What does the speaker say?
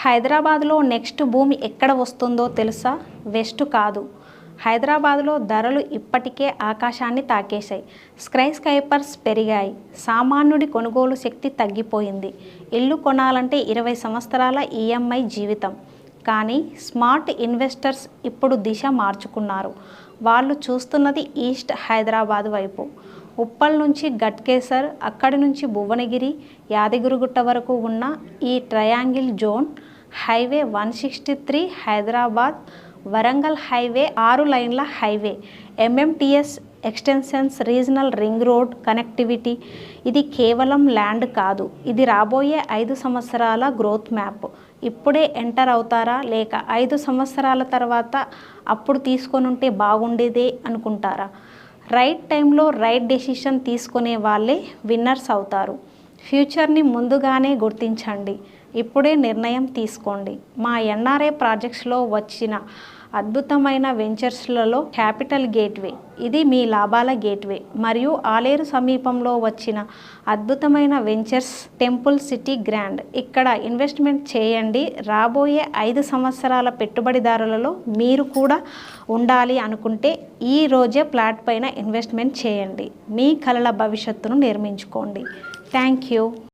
హైదరాబాద్లో నెక్స్ట్ భూమి ఎక్కడ వస్తుందో తెలుసా? వెస్ట్ కాదు. హైదరాబాద్లో ధరలు ఇప్పటికే ఆకాశాన్ని తాకేశాయి. స్కైపర్స్ పెరిగాయి. సామాన్యుడి కొనుగోలు శక్తి తగ్గిపోయింది. ఇల్లు కొనాలంటే 20 సంవత్సరాల ఈఎంఐ జీవితం. కానీ స్మార్ట్ ఇన్వెస్టర్స్ ఇప్పుడు దిశ మార్చుకున్నారు. వాళ్ళు చూస్తున్నది ఈస్ట్ హైదరాబాద్ వైపు. ఉప్పల్ నుంచి గట్కేసర్, అక్కడి నుంచి భువనగిరి, యాదగిరిగుట్ట వరకు ఉన్న ఈ triangle zone, highway 163 Hyderabad Warangal highway 6 లైన్ల highway, MMTS extensions, regional ring road connectivity. ఇది కేవలం ల్యాండ్ కాదు, ఇది రాబోయే 5 సంవత్సరాల గ్రోత్ మ్యాప్. ఇప్పుడే ఎంటర్ అవుతారా, లేక 5 సంవత్సరాల తర్వాత అప్పుడు తీసుకొని ఉంటే బాగుండేదే అనుకుంటారా? రైట్ టైంలో రైట్ డెసిషన్ తీసుకునే వాళ్ళే విన్నర్స్ అవుతారు. ఫ్యూచర్ని ముందుగానే గుర్తించండి. ఇప్పుడే నిర్ణయం తీసుకోండి. మా ఎన్ఆర్ఐ ప్రాజెక్ట్స్లో వచ్చిన అద్భుతమైన వెంచర్స్లలో క్యాపిటల్ గేట్వే, ఇది మీ లాభాల గేట్వే. మరియు ఆలేరు సమీపంలో వచ్చిన అద్భుతమైన వెంచర్స్ టెంపుల్ సిటీ గ్రాండ్. ఇక్కడ ఇన్వెస్ట్మెంట్ చేయండి. రాబోయే 5 సంవత్సరాల పెట్టుబడిదారులలో మీరు కూడా ఉండాలి అనుకుంటే ఈ రోజే ప్లాట్ పైన ఇన్వెస్ట్మెంట్ చేయండి. మీ కలల భవిష్యత్తును నిర్మించుకోండి. Thank you.